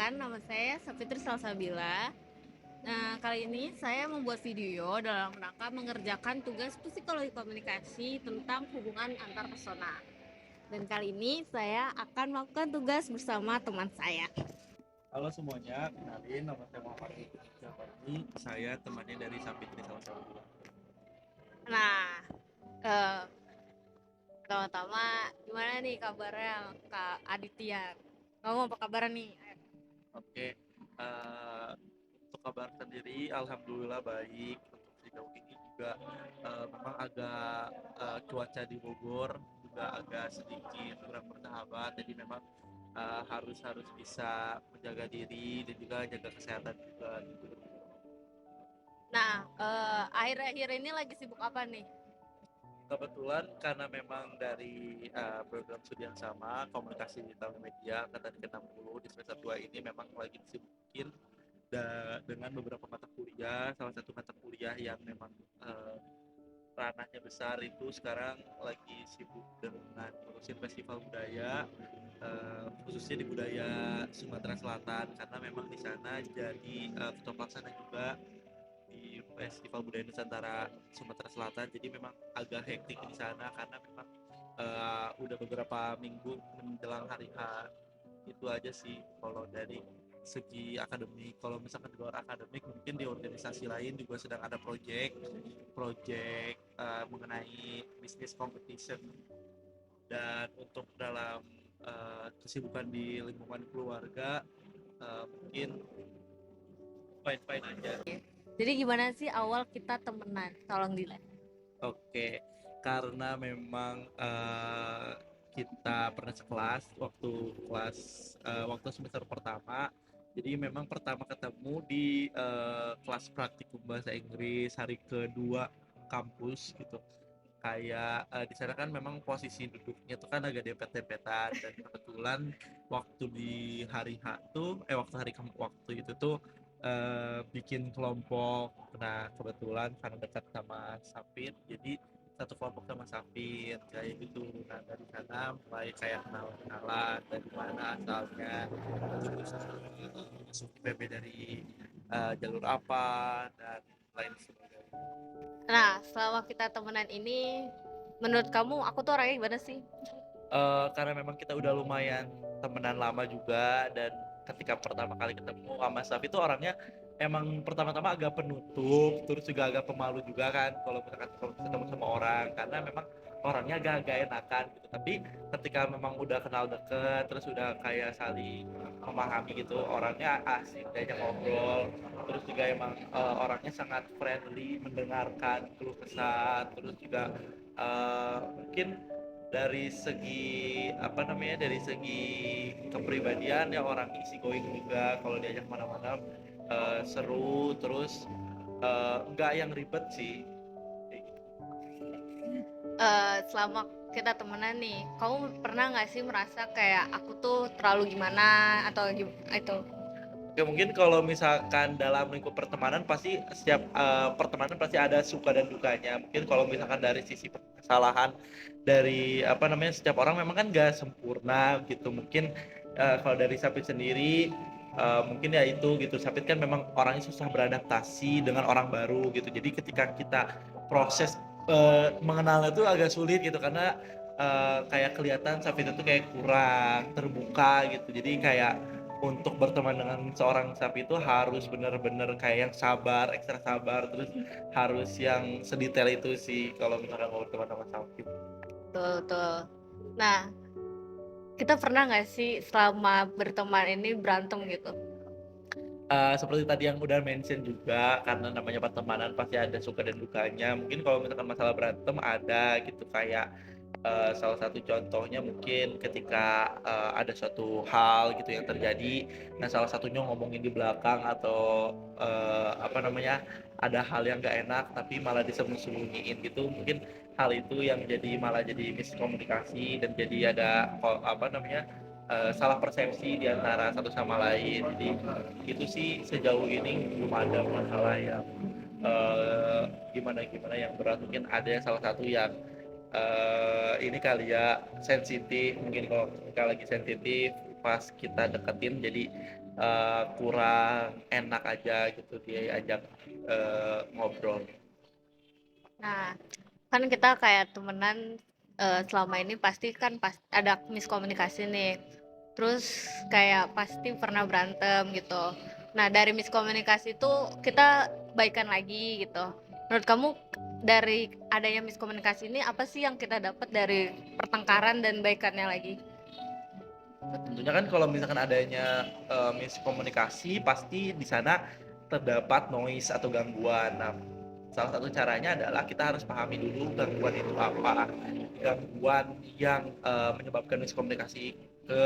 Perkenalkan, nama saya Safitri Salsabila. Nah, kali ini saya membuat video dalam rangka mengerjakan tugas psikologi komunikasi tentang hubungan antar persona. Dan kali ini saya akan melakukan tugas bersama teman saya. Halo semuanya, kenalin nama saya Muhammad Jafari. Saya temannya dari Sapitri salah satu. Nah, eh, pertama-tama gimana nih kabarnya Kak Aditya? Kamu apa kabar nih? Oke, untuk kabar sendiri, alhamdulillah baik. Untuk sejauh ini juga memang agak cuaca di Bogor juga agak sedikit kurang bersahabat, jadi memang harus harus bisa menjaga diri dan juga jaga kesehatan juga gitu. Nah, akhir-akhir ini lagi sibuk apa nih? Kebetulan karena memang dari program studi yang sama, komunikasi digital media angkatan ke-60 di semester 2 ini memang lagi disibukin dengan beberapa mata kuliah. Salah satu mata kuliah yang memang ranahnya besar itu sekarang lagi sibuk dengan ngurusin festival budaya, khususnya di budaya Sumatera Selatan, karena memang di sana jadi ketua pelaksana juga di Festival Budaya Nusantara Sumatera Selatan. Jadi memang agak hektik di sana karena memang udah beberapa minggu menjelang hari H. Itu aja sih kalau dari segi akademik. Kalau misalkan di luar akademik, mungkin di organisasi lain juga sedang ada project mengenai bisnis competition. Dan untuk dalam kesibukan di lingkungan keluarga, mungkin fine-fine aja. Jadi gimana sih awal kita temenan? Tolong dilihat. Oke, karena memang kita pernah sekelas waktu semester pertama. Jadi memang pertama ketemu di kelas praktikum bahasa Inggris hari kedua kampus gitu. Kayak di sana kan memang posisi duduknya tuh kan agak dempet-dempetan, dan kebetulan waktu di hari H tuh waktu itu tuh bikin kelompok. Nah kebetulan karena dekat sama Sapit, jadi satu kelompok sama Sapit kayak gitu. Nah dari sana mulai kayak kenalan dari mana asalnya, terus masuk IPB dari jalur apa, dan lain sebagainya. Nah, selama kita temenan ini, menurut kamu aku tuh orangnya gimana sih? Karena memang kita udah lumayan temenan lama juga, dan ketika pertama kali ketemu sama Safi itu orangnya emang pertama-tama agak penutup, terus juga agak pemalu juga kan kalau misalkan kalau ketemu sama orang, karena memang orangnya agak-agak enakan gitu. Tapi ketika memang udah kenal deket, terus udah kayak saling memahami gitu, orangnya asik diajak ngobrol. Terus juga emang orangnya sangat friendly, mendengarkan keluh kesah. Terus juga mungkin dari segi kepribadian ya orang easy going juga, kalau diajak mana-mana seru. Terus nggak yang ribet sih. Selama kita temenan nih, kamu pernah nggak sih merasa kayak aku tuh terlalu gimana atau itu? Oke, mungkin kalau misalkan dalam lingkup pertemanan pasti setiap pertemanan pasti ada suka dan dukanya. Mungkin kalau misalkan dari sisi kesalahan dari setiap orang memang kan gak sempurna gitu. Mungkin kalau dari Sapit sendiri mungkin ya itu gitu. Sapit kan memang orangnya susah beradaptasi dengan orang baru gitu. Jadi ketika kita proses mengenalnya tuh agak sulit gitu, karena kayak kelihatan Sapit itu kayak kurang terbuka gitu. Jadi kayak untuk berteman dengan seorang sapi itu harus benar-benar kayak yang sabar, ekstra sabar, terus harus yang sedetail itu sih kalau misalkan mau berteman sama sapi. Tuh, tuh. Nah, kita pernah nggak sih selama berteman ini berantem gitu? Seperti tadi yang udah mention juga, karena namanya pertemanan pasti ada suka dan dukanya. Mungkin kalau misalkan masalah berantem ada gitu, kayak salah satu contohnya mungkin ketika ada suatu hal gitu yang terjadi. Nah salah satunya ngomongin di belakang, atau ada hal yang gak enak tapi malah disembunyiin gitu. Mungkin hal itu yang malah jadi miskomunikasi, dan jadi ada salah persepsi di antara satu sama lain. Jadi itu sih sejauh ini belum ada masalah yang gimana yang berat. Mungkin ada yang salah satu yang ini kali ya sensitif. Mungkin kalau kita lagi sensitif pas kita deketin, jadi kurang enak aja gitu dia ajak ngobrol. Nah, kan kita kayak temenan, selama ini pasti kan ada miskomunikasi nih. Terus kayak pasti pernah berantem gitu. Nah, dari miskomunikasi itu kita baikan lagi gitu. Menurut kamu dari adanya miskomunikasi ini apa sih yang kita dapat dari pertengkaran dan baikannya lagi? Tentunya kan kalau misalkan adanya miskomunikasi pasti di sana terdapat noise atau gangguan. Nah, salah satu caranya adalah kita harus pahami dulu gangguan itu apa. Gangguan yang menyebabkan miskomunikasi ke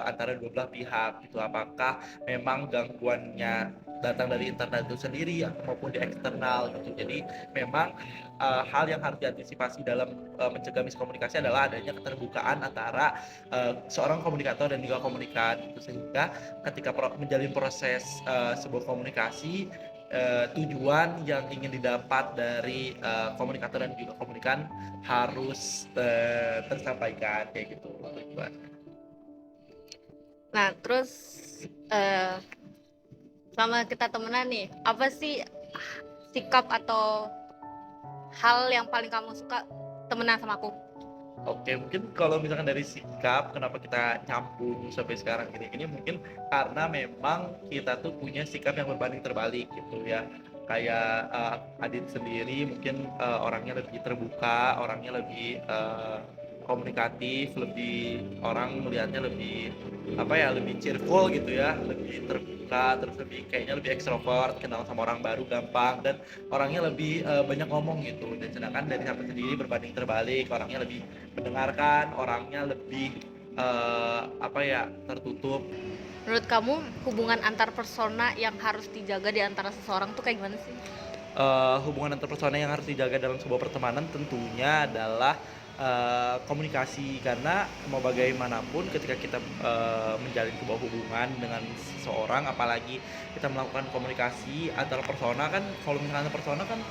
antara dua belah pihak itu apakah memang gangguannya datang dari internal itu sendiri maupun di eksternal gitu. Jadi memang hal yang harus diantisipasi dalam mencegah miskomunikasi adalah adanya keterbukaan antara seorang komunikator dan juga komunikan itu, sehingga ketika menjalin proses sebuah komunikasi tujuan yang ingin didapat dari komunikator dan juga komunikan harus tersampaikan kayak gitu tujuan. Nah, terus eh, selama kita temenan nih, apa sih sikap atau hal yang paling kamu suka temenan sama aku? Oke, mungkin kalau misalkan dari sikap kenapa kita nyambung sampai sekarang ini mungkin karena memang kita tuh punya sikap yang berbanding terbalik gitu ya. Kayak Adit sendiri mungkin orangnya lebih terbuka, orangnya lebih komunikatif, lebih orang melihatnya lebih apa ya, lebih cheerful gitu ya, lebih terbuka, terus lebih kayaknya lebih ekstrovert, kenal sama orang baru gampang dan orangnya lebih banyak ngomong gitu. Dan sedangkan dari Sapit sendiri berbanding terbalik, orangnya lebih mendengarkan, orangnya lebih apa ya, tertutup. Menurut kamu hubungan antar persona yang harus dijaga di antara seseorang tuh kayak gimana sih? Hubungan antar persona yang harus dijaga dalam sebuah pertemanan tentunya adalah komunikasi, karena mau bagaimanapun ketika kita menjalin sebuah hubungan dengan seseorang, apalagi kita melakukan komunikasi antar persona kan, kalau misalnya antar persona kan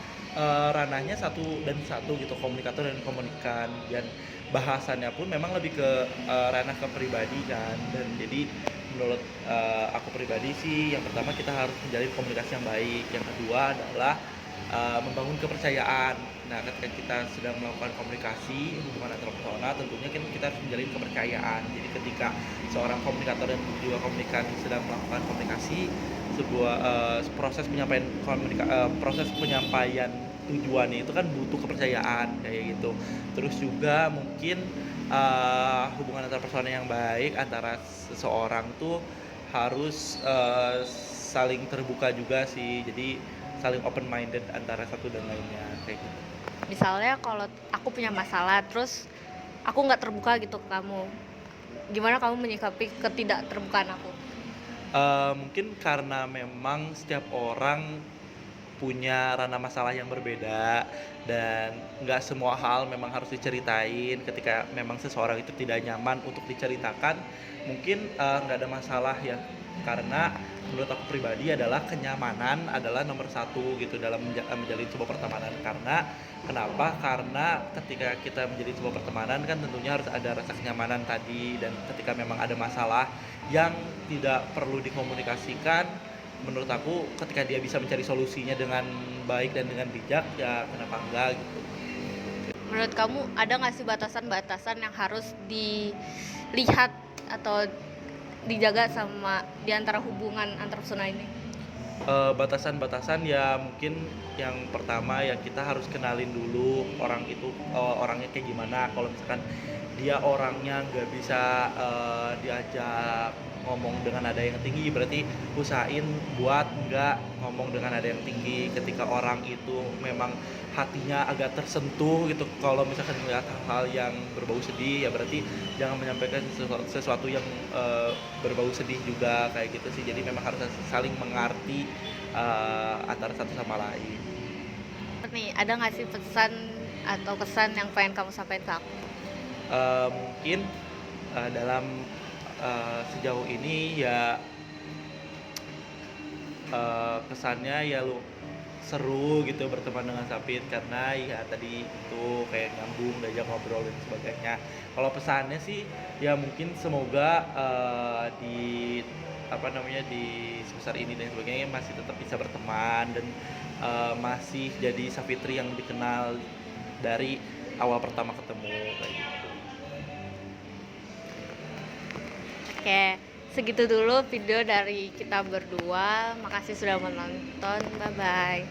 ranahnya satu dan satu gitu, komunikator dan komunikan, dan bahasannya pun memang lebih ke ranah kepribadi kan. Dan jadi menurut aku pribadi sih, yang pertama kita harus menjalin komunikasi yang baik, yang kedua adalah membangun kepercayaan. Nah, ketika kita sedang melakukan komunikasi hubungan antar persona, tentunya kan kita harus menjalin kepercayaan. Jadi ketika seorang komunikator dan juga komunikan sedang melakukan komunikasi, sebuah proses penyampaian tujuannya itu kan butuh kepercayaan kayak gitu. Terus juga mungkin hubungan antar persona yang baik antara seseorang tuh harus saling terbuka juga sih. Jadi saling open minded antara satu dan lainnya kayak gitu. Misalnya kalau aku punya masalah, terus aku nggak terbuka gitu ke kamu, gimana kamu menyikapi ketidakterbukaan aku? Mungkin karena memang setiap orang punya ranah masalah yang berbeda, dan nggak semua hal memang harus diceritain. Ketika memang seseorang itu tidak nyaman untuk diceritakan, mungkin nggak ada masalah ya, karena menurut aku pribadi adalah kenyamanan adalah nomor satu gitu dalam menjalin sebuah pertemanan. Karena kenapa? Karena ketika kita menjalin sebuah pertemanan kan tentunya harus ada rasa kenyamanan tadi, dan ketika memang ada masalah yang tidak perlu dikomunikasikan, menurut aku ketika dia bisa mencari solusinya dengan baik dan dengan bijak, ya kenapa enggak gitu. Menurut kamu ada nggak sih batasan-batasan yang harus dilihat atau dijaga sama di antara hubungan antar persona ini? Batasan-batasan ya mungkin yang pertama ya kita harus kenalin dulu orang itu orangnya kayak gimana. Kalau misalkan dia orangnya nggak bisa diajak ngomong dengan nada yang tinggi, berarti usahain buat nggak ngomong dengan nada yang tinggi. Ketika orang itu memang hatinya agak tersentuh gitu, kalau misalkan melihat hal-hal yang berbau sedih, ya berarti jangan menyampaikan sesuatu yang berbau sedih juga kayak gitu sih. Jadi memang harus saling mengerti antara satu sama lain. Nih, ada nggak sih pesan atau kesan yang pengen kamu sampaikan ke aku? Mungkin dalam sejauh ini ya kesannya ya lu seru gitu berteman dengan Sapit, karena ya tadi itu kayak nyambung, diajak ngobrol dan sebagainya. Kalau pesannya sih ya mungkin semoga di apa namanya di sebesar ini dan sebagainya masih tetap bisa berteman dan masih jadi Savitri yang dikenal dari awal pertama ketemu kayak gitu. Oke, segitu dulu video dari kita berdua. Makasih sudah menonton. Bye bye.